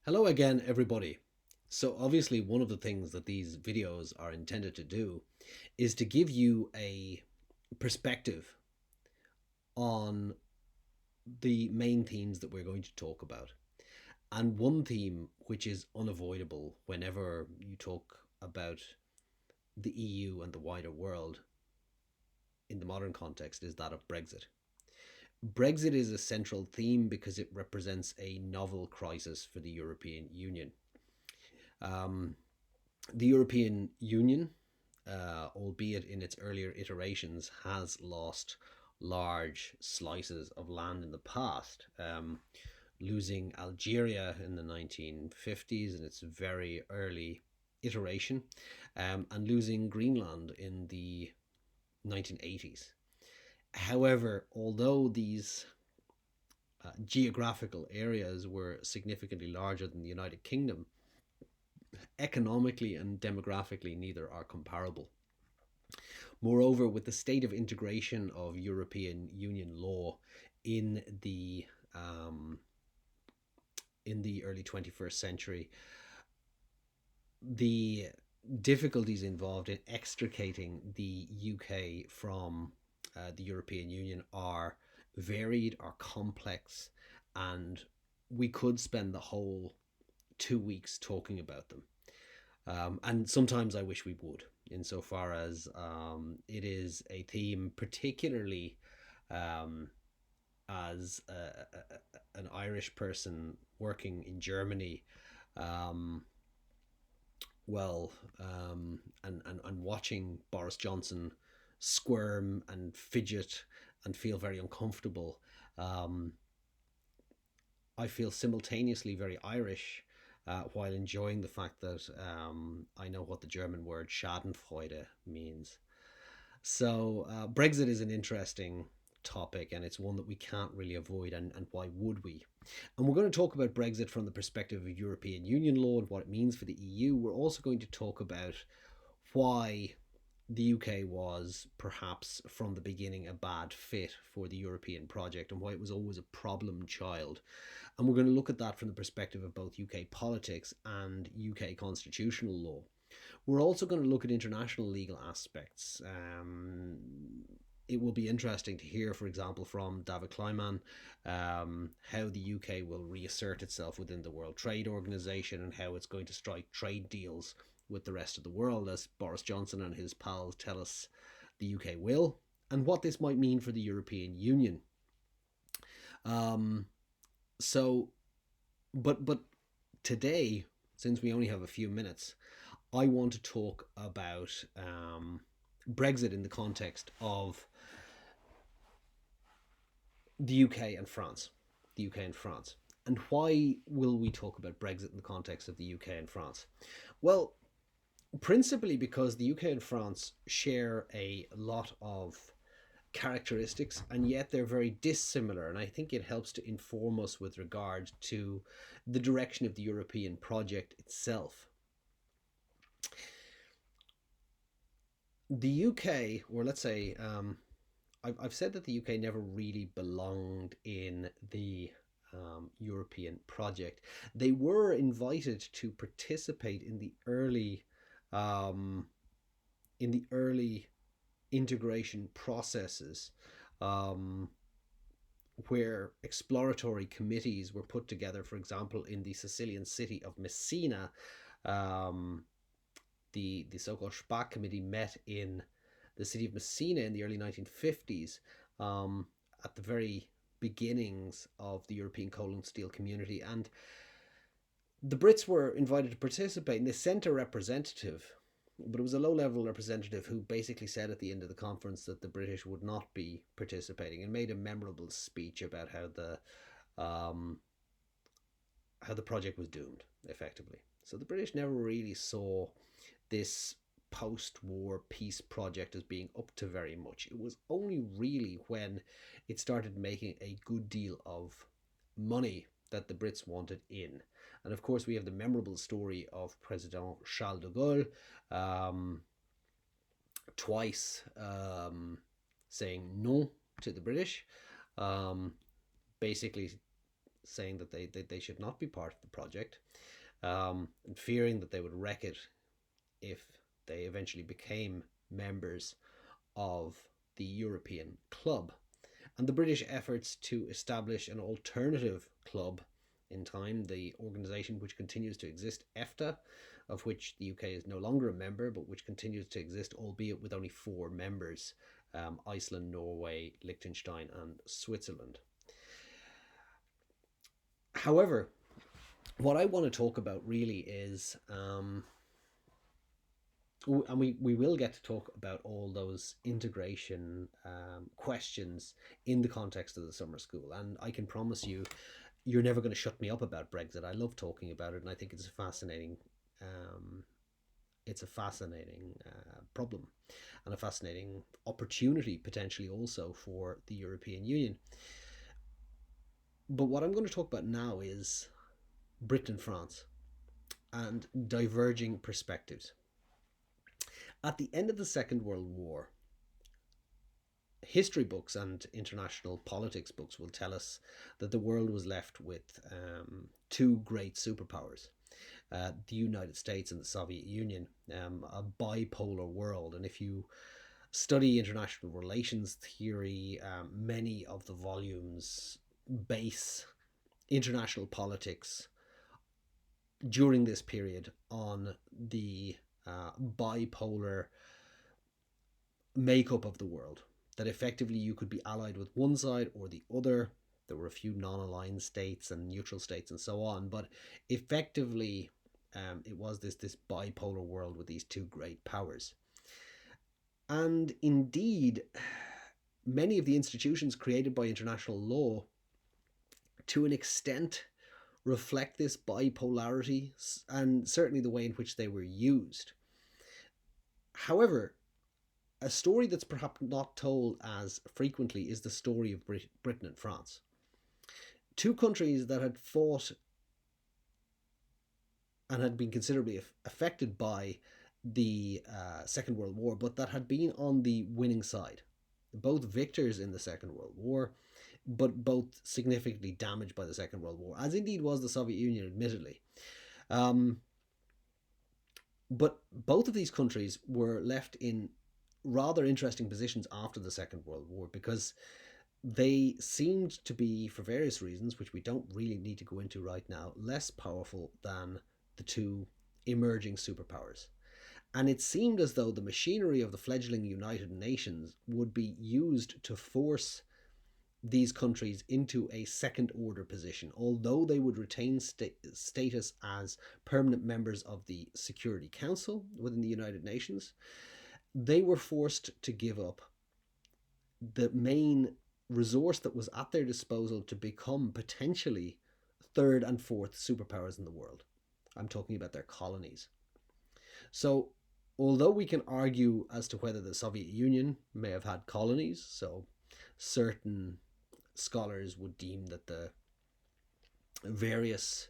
Hello again, everybody. So obviously one of the things that these videos are intended to do is to give you a perspective on the main themes that we're going to talk about. And one theme which is unavoidable whenever you talk about the EU and the wider world in the modern context is that of Brexit. Brexit is a central theme because it represents a novel crisis for the European Union. Um, the European Union, albeit in its earlier iterations, has lost large slices of land in the past, losing Algeria in the 1950s in its very early iteration, and losing Greenland in the 1980s. However, although these geographical areas were significantly larger than the United Kingdom, economically and demographically, neither are comparable. Moreover, with the state of integration of European Union law in the um, in the early 21st century, the difficulties involved in extricating the UK from the European Union are varied, are complex, and we could spend the whole 2 weeks talking about them. And sometimes I wish we would, insofar as it is a theme, particularly um, as an Irish person working in Germany. Um, well, and watching Boris Johnson squirm and fidget and feel very uncomfortable. Um, I feel simultaneously very Irish while enjoying the fact that I know what the German word Schadenfreude means. So, Brexit is an interesting topic, and it's one that we can't really avoid. And why would we? And we're going to talk about Brexit from the perspective of European Union law and what it means for the EU. We're also going to talk about why the UK was perhaps from the beginning a bad fit for the European project and why it was always a problem child. And we're going to look at that from the perspective of both UK politics and UK constitutional law. We're also going to look at international legal aspects. It will be interesting to hear, for example, from David Kleiman, how the UK will reassert itself within the World Trade Organization and how it's going to strike trade deals with the rest of the world, as Boris Johnson and his pals tell us the UK will, and what this might mean for the European Union. Um, so, but today, since we only have a few minutes, I want to talk about Brexit in the context of the UK and France. The UK and France. And why will we talk about Brexit in the context of the UK and France? Well, principally because the UK and France share a lot of characteristics, and yet they're very dissimilar. And I think it helps to inform us with regard to the direction of the European project itself. The UK, or let's say, I've said that the UK never really belonged in the European project. They were invited to participate um, in the early integration processes, um, where exploratory committees were put together. For example, in the Sicilian city of Messina, um, the so-called Spa committee met in the city of Messina in the early 1950s, at the very beginnings of the European coal and steel community. And the Brits were invited to participate, and they sent a representative, but it was a low-level representative who basically said at the end of the conference that the British would not be participating, and made a memorable speech about um, how the project was doomed, effectively. So the British never really saw this post-war peace project as being up to very much. It was only really when it started making a good deal of money that the Brits wanted in. And of course, we have the memorable story of President Charles de Gaulle, twice saying no to the British, um, basically saying that they should not be part of the project, and fearing that they would wreck it if they eventually became members of the European club. And the British efforts to establish an alternative club in time, the organisation which continues to exist, EFTA, of which the UK is no longer a member, but which continues to exist, albeit with only 4 members: Iceland, Norway, Liechtenstein, and Switzerland. However, what I want to talk about really is, and we will get to talk about all those integration questions in the context of the summer school. And I can promise you, you're never going to shut me up about Brexit. I love talking about it, and I think it's a fascinating, um, problem, and a fascinating opportunity potentially also for the European Union. But what I'm going to talk about now is Britain and France and diverging perspectives. At the end of the Second World War, history books and international politics books will tell us that the world was left with 2 great superpowers, the United States and the Soviet Union, a bipolar world. And if you study international relations theory, many of the volumes base international politics during this period on the bipolar makeup of the world, that effectively you could be allied with one side or the other. There were a few non-aligned states and neutral states and so on, but effectively it was this bipolar world with these 2 great powers. And indeed, many of the institutions created by international law, to an extent, reflect this bipolarity, and certainly the way in which they were used. However, a story that's perhaps not told as frequently is the story of Britain and France. 2 countries that had fought and had been considerably affected by the Second World War, but that had been on the winning side. Both victors in the Second World War, but both significantly damaged by the Second World War, as indeed was the Soviet Union, admittedly. But both of these countries were left in rather interesting positions after the Second World War, because they seemed to be, for various reasons, which we don't really need to go into right now, less powerful than the 2 emerging superpowers. And it seemed as though the machinery of the fledgling United Nations would be used to force these countries into a second order position. Although they would retain status as permanent members of the Security Council within the United Nations, they were forced to give up the main resource that was at their disposal to become potentially 3rd and 4th superpowers in the world. I'm talking about their colonies. So, although we can argue as to whether the Soviet Union may have had colonies, so certain scholars would deem that the various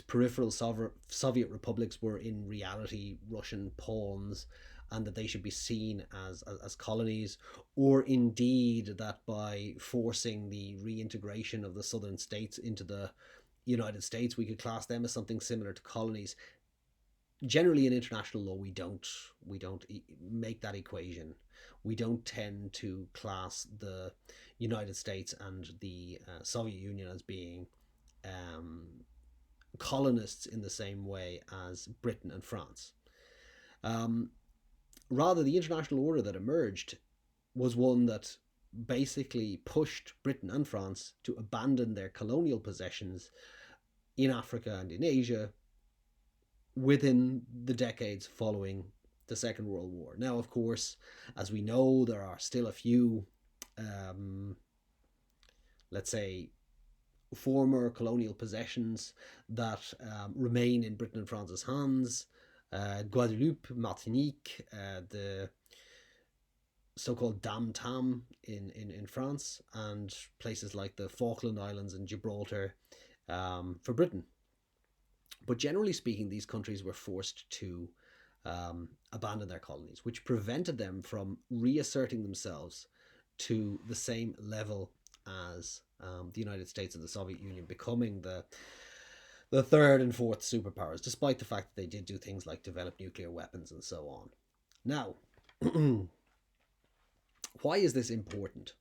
peripheral Soviet republics were in reality Russian pawns, and that they should be seen as colonies, or indeed that by forcing the reintegration of the southern states into the United States, we could class them as something similar to colonies. Generally, in international law, we don't make that equation. We don't tend to class the United States and the Soviet Union as being colonists in the same way as Britain and France. Rather, the international order that emerged was one that basically pushed Britain and France to abandon their colonial possessions in Africa and in Asia within the decades following the Second World War. Now, of course, as we know, there are still a few, let's say, former colonial possessions that remain in Britain and France's hands. Guadeloupe, Martinique, the so-called Dam Tam in France, and places like the Falkland Islands and Gibraltar for Britain. But generally speaking, these countries were forced to abandon their colonies, which prevented them from reasserting themselves to the same level as the United States and the Soviet Union, becoming the third and fourth superpowers, despite the fact that they did do things like develop nuclear weapons and so on. Now, why is this important?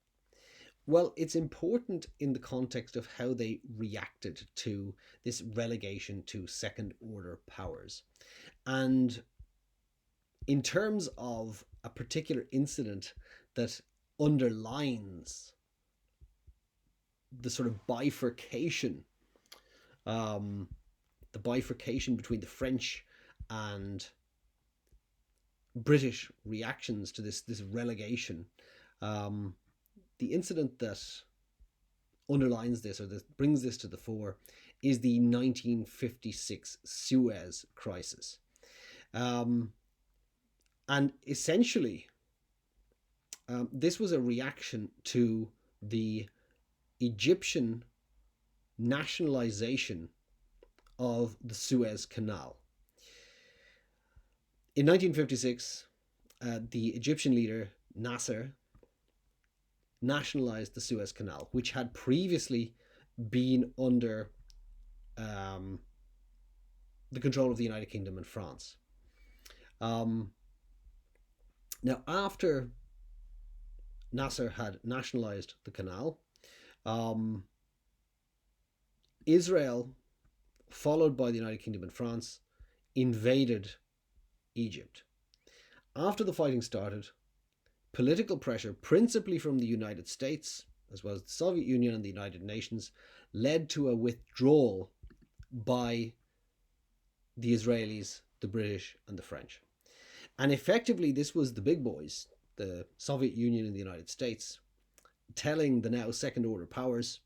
Well, it's important in the context of how they reacted to this relegation to second order powers. And in terms of a particular incident that underlines the sort of bifurcation, between the French and British reactions to this relegation, the incident that underlines this, or that brings this to the fore, is the 1956 Suez Crisis. And essentially, this was a reaction to the Egyptian nationalization of the Suez Canal. In 1956, the Egyptian leader Nasser nationalized the Suez Canal, which had previously been under the control of the United Kingdom and France. Now, after Nasser had nationalized the canal, Israel, followed by the United Kingdom and France, invaded Egypt. After the fighting started, political pressure, principally from the United States, as well as the Soviet Union and the United Nations, led to a withdrawal by the Israelis, the British, and the French. And effectively, this was the big boys, the Soviet Union and the United States, telling the now second order powers,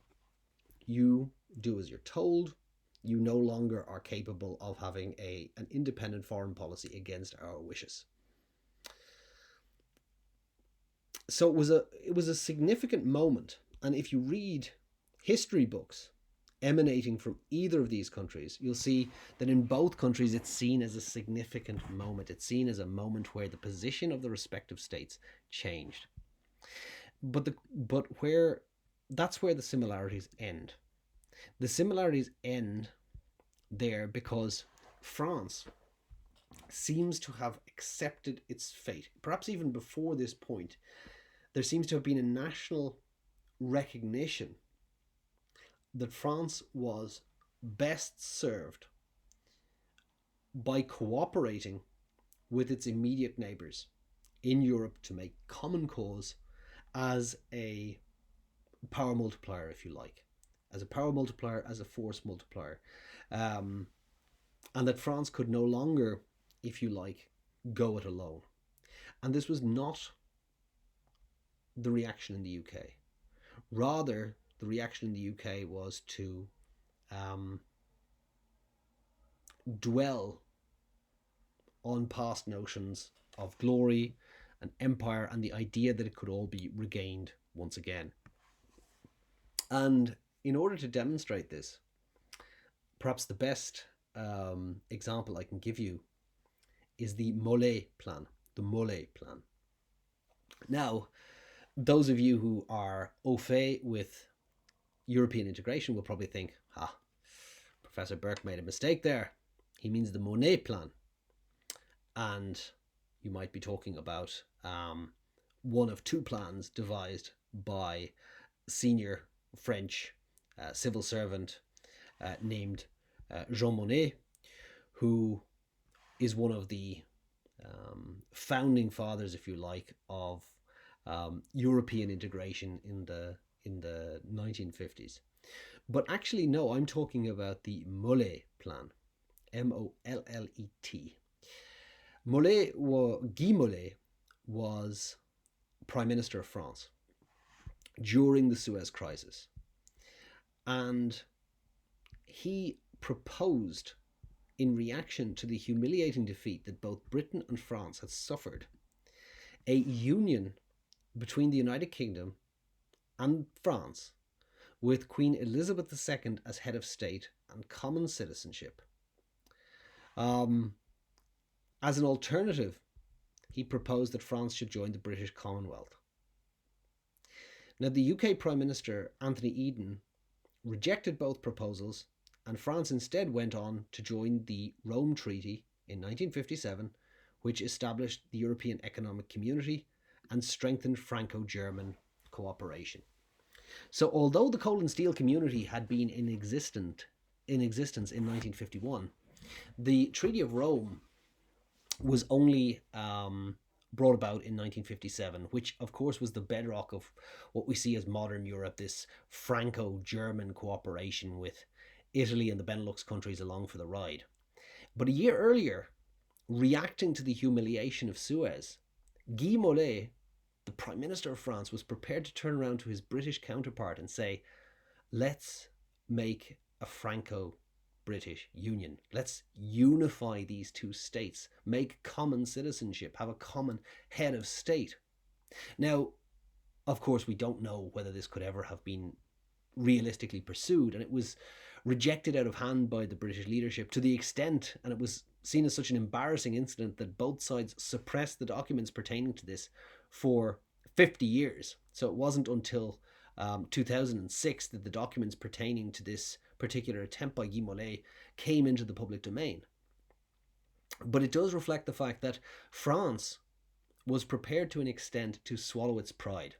you do as you're told. You no longer are capable of having an independent foreign policy against our wishes. So it was a significant moment. And if you read history books emanating from either of these countries, you'll see that in both countries it's seen as a significant moment. It's seen as a moment where the position of the respective states changed. But that's where the similarities end. The similarities end there because France seems to have accepted its fate. Perhaps even before this point, there seems to have been a national recognition that France was best served by cooperating with its immediate neighbours in Europe to make common cause as a power multiplier, if you like. As a power multiplier, as a force multiplier. And that France could no longer, if you like, go it alone. And this was not the reaction in the UK. Rather, the reaction in the UK was to dwell on past notions of glory and empire and the idea that it could all be regained once again. And in order to demonstrate this, perhaps the best example I can give you is the Mollet plan. The Mollet plan. Now, those of you who are au fait with European integration will probably think, Professor Burke made a mistake there. He means the Monnet plan. And you might be talking about one of two plans devised by senior French civil servant named Jean Monnet, who is one of the founding fathers, if you like, of European integration in the 1950s. But actually, no, I'm talking about the Mollet plan, Mollet. Guy Mollet was Prime Minister of France during the Suez Crisis. And he proposed, in reaction to the humiliating defeat that both Britain and France had suffered, a union between the United Kingdom and France with Queen Elizabeth II as head of state and common citizenship. As an alternative, he proposed that France should join the British Commonwealth. Now, the UK Prime Minister Anthony Eden rejected both proposals, and France instead went on to join the Rome Treaty in 1957, which established the European Economic Community and strengthened Franco German cooperation. So, although the coal and steel community had been in existence in 1951, the Treaty of Rome was only brought about in 1957, which of course was the bedrock of what we see as modern Europe, this Franco-German cooperation with Italy and the Benelux countries along for the ride. But a year earlier, reacting to the humiliation of Suez, Guy Mollet, the Prime Minister of France, was prepared to turn around to his British counterpart and say, let's make a Franco British Union. Let's unify these two states, make common citizenship, have a common head of state. Now, of course, we don't know whether this could ever have been realistically pursued, and it was rejected out of hand by the British leadership to the extent, and it was seen as such an embarrassing incident, that both sides suppressed the documents pertaining to this for 50 years. So it wasn't until 2006 that the documents pertaining to this particular attempt by Guy Mollet came into the public domain. But it does reflect the fact that France was prepared to an extent to swallow its pride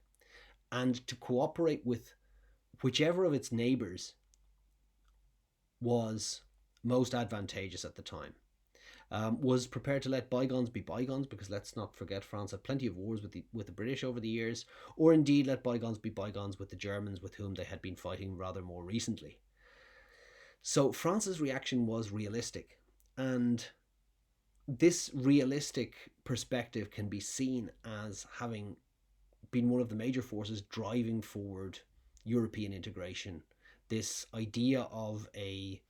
and to cooperate with whichever of its neighbours was most advantageous at the time. Was prepared to let bygones be bygones, because let's not forget France had plenty of wars with the British over the years, or indeed let bygones be bygones with the Germans, with whom they had been fighting rather more recently. So France's reaction was realistic, and this realistic perspective can be seen as having been one of the major forces driving forward European integration. This idea of a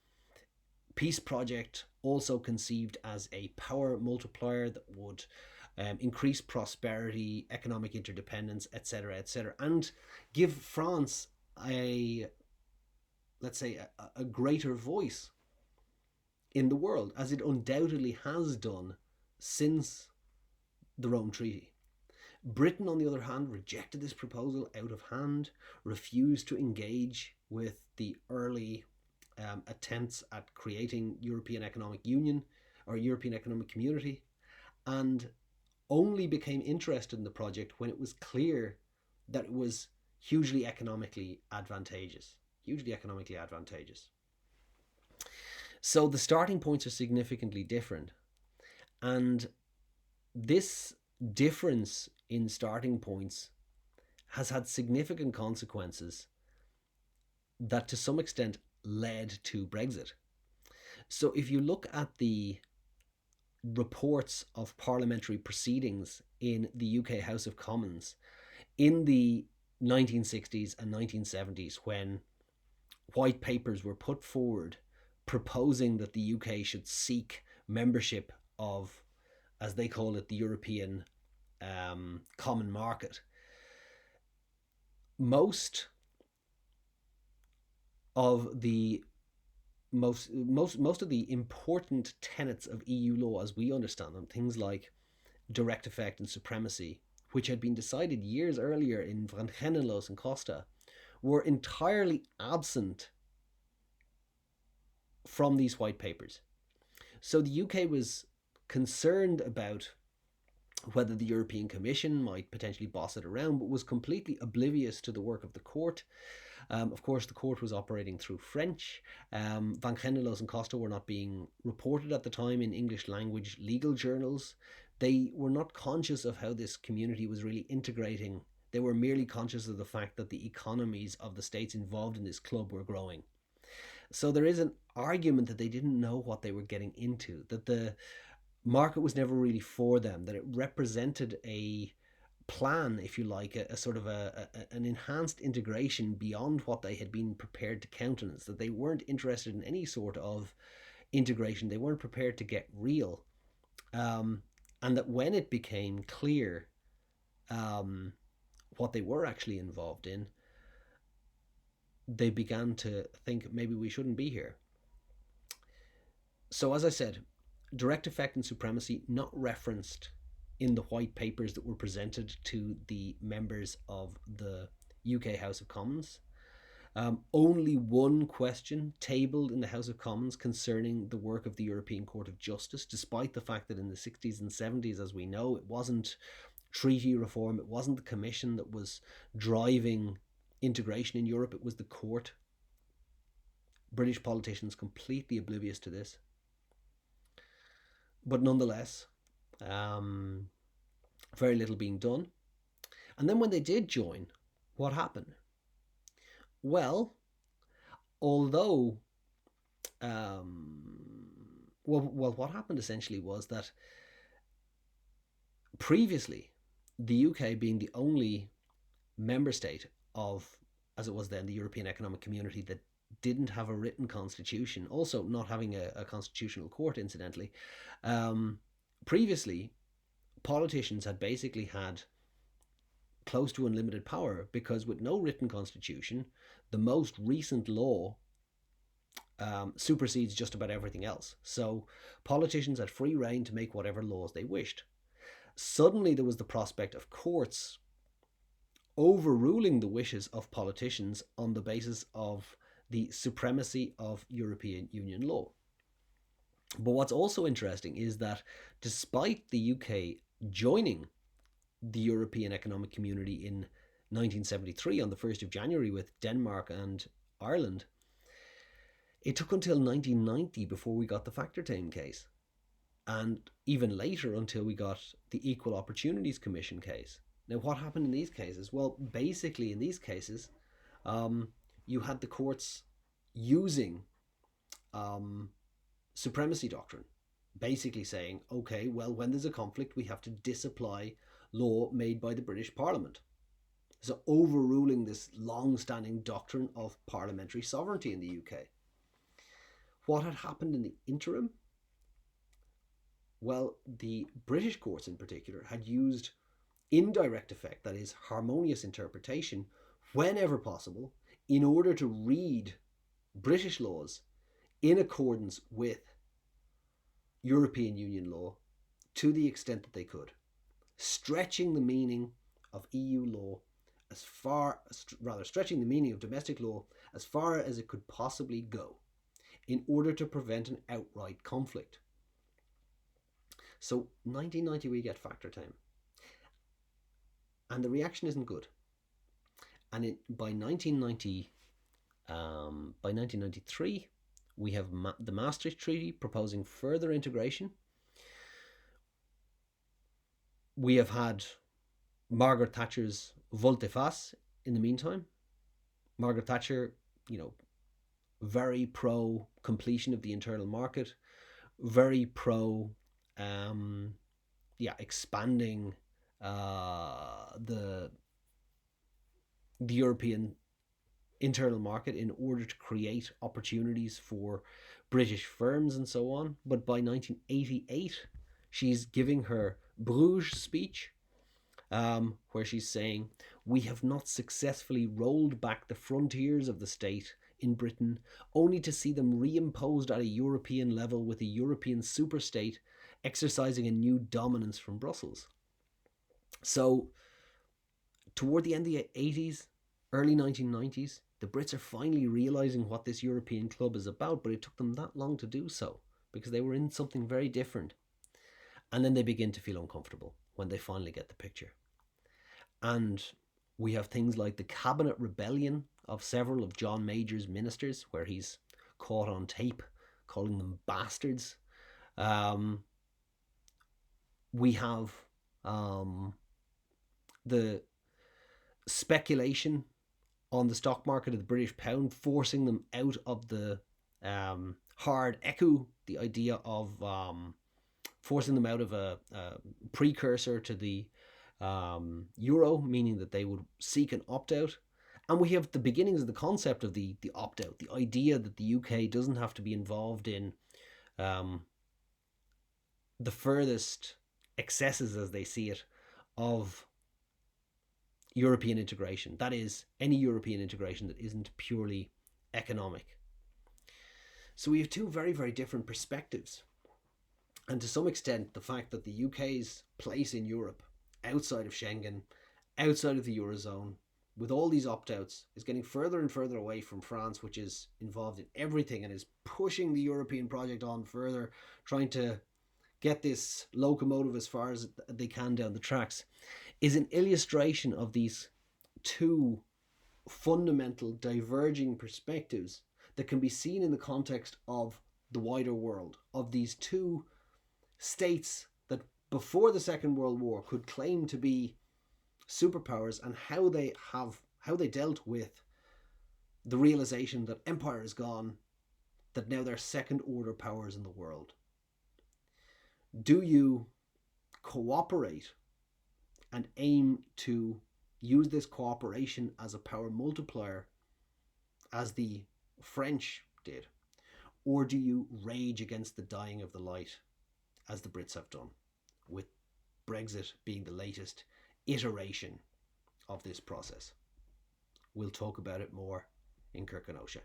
peace project, also conceived as a power multiplier that would increase prosperity, economic interdependence, etc., and give France let's say, a greater voice in the world, as it undoubtedly has done since the Rome Treaty. Britain, on the other hand, rejected this proposal out of hand, refused to engage with the early attempts at creating European Economic Union or European Economic Community, and only became interested in the project when it was clear that it was hugely economically advantageous. So the starting points are significantly different, and this difference in starting points has had significant consequences that to some extent led to Brexit. So if you look at the reports of parliamentary proceedings in the UK House of Commons in the 1960s and 1970s, when white papers were put forward proposing that the UK should seek membership of, as they call it, the European common market, most of the most of the important tenets of EU law as we understand them, things like direct effect and supremacy, which had been decided years earlier in Vangenelos and Costa, were entirely absent from these white papers. So the UK was concerned about whether the European Commission might potentially boss it around, but was completely oblivious to the work of the court. Of course, the court was operating through French. Vangenelos and Costa were not being reported at the time in English language legal journals. They were not conscious of how this community was really integrating. They were merely conscious of the fact that the economies of the states involved in this club were growing. So there is an argument that they didn't know what they were getting into, that the market was never really for them, that it represented a plan, if you like, a sort of an enhanced integration beyond what they had been prepared to countenance, that they weren't interested in any sort of integration, they weren't prepared to get real, and that when it became clear what they were actually involved in, they began to think maybe we shouldn't be here. So as I said, direct effect and supremacy not referenced in the white papers that were presented to the members of the UK House of Commons. Only one question tabled in the House of Commons concerning the work of the European Court of Justice, despite the fact that in the 60s and 70s, as we know, it wasn't treaty reform, it wasn't the Commission that was driving integration in Europe, it was the court. British politicians completely oblivious to this. But nonetheless, um, very little being done. And then when they did join, what happened? Well, although, what happened essentially was that previously, the UK being the only member state of, as it was then, the European Economic Community that didn't have a written constitution, also not having a constitutional court, incidentally, previously, politicians had basically had close to unlimited power because with no written constitution, the most recent law supersedes just about everything else. So politicians had free rein to make whatever laws they wished. Suddenly there was the prospect of courts overruling the wishes of politicians on the basis of the supremacy of European Union law. But what's also interesting is that despite the UK joining the European Economic Community in 1973 on the 1st of January with Denmark and Ireland, it took until 1990 before we got the Factor Time case. And even later until we got the Equal Opportunities Commission case. Now, what happened in these cases? Well, basically in these cases, you had the courts using supremacy doctrine, basically saying, okay, well, when there's a conflict, we have to disapply law made by the British Parliament. So overruling this long-standing doctrine of parliamentary sovereignty in the UK. What had happened in the interim? Well, the British courts in particular had used indirect effect, that is, harmonious interpretation, whenever possible, in order to read British laws in accordance with European Union law to the extent that they could, stretching the meaning of EU law as far, rather stretching the meaning of domestic law as far as it could possibly go in order to prevent an outright conflict. So 1990 we get Factor Time, and the reaction isn't good. And by 1993, we have the Maastricht Treaty proposing further integration. We have had Margaret Thatcher's volte-face in the meantime. Margaret Thatcher, very pro completion of the internal market, very pro expanding the European internal market in order to create opportunities for British firms and so on. But by 1988, she's giving her Bruges speech, where she's saying, we have not successfully rolled back the frontiers of the state in Britain, only to see them reimposed at a European level with a European superstate exercising a new dominance from Brussels. So toward the end of the 80s, early 1990s, the Brits are finally realizing what this European club is about, but it took them that long to do so because they were in something very different. And then they begin to feel uncomfortable when they finally get the picture. And we have things like the cabinet rebellion of several of John Major's ministers, where he's caught on tape calling them bastards. We have the speculation on the stock market of the British pound, forcing them out of the hard echo, the idea of forcing them out of a precursor to the euro, meaning that they would seek an opt-out. And we have the beginnings of the concept of the opt-out, the idea that the UK doesn't have to be involved in the furthest excesses, as they see it, of European integration. That is, any European integration that isn't purely economic. So we have two very, very different perspectives. And to some extent, the fact that the UK's place in Europe, outside of Schengen, outside of the Eurozone, with all these opt-outs, is getting further and further away from France, which is involved in everything and is pushing the European project on further, trying to get this locomotive as far as they can down the tracks, is an illustration of these two fundamental diverging perspectives that can be seen in the context of the wider world, of these two states that before the Second World War could claim to be superpowers, and how they dealt with the realization that empire is gone, that now they're second order powers in the world. Do you cooperate and aim to use this cooperation as a power multiplier, as the French did, or do you rage against the dying of the light, as the Brits have done, with Brexit being the latest iteration of this process? We'll talk about it more in Kirk and Osha.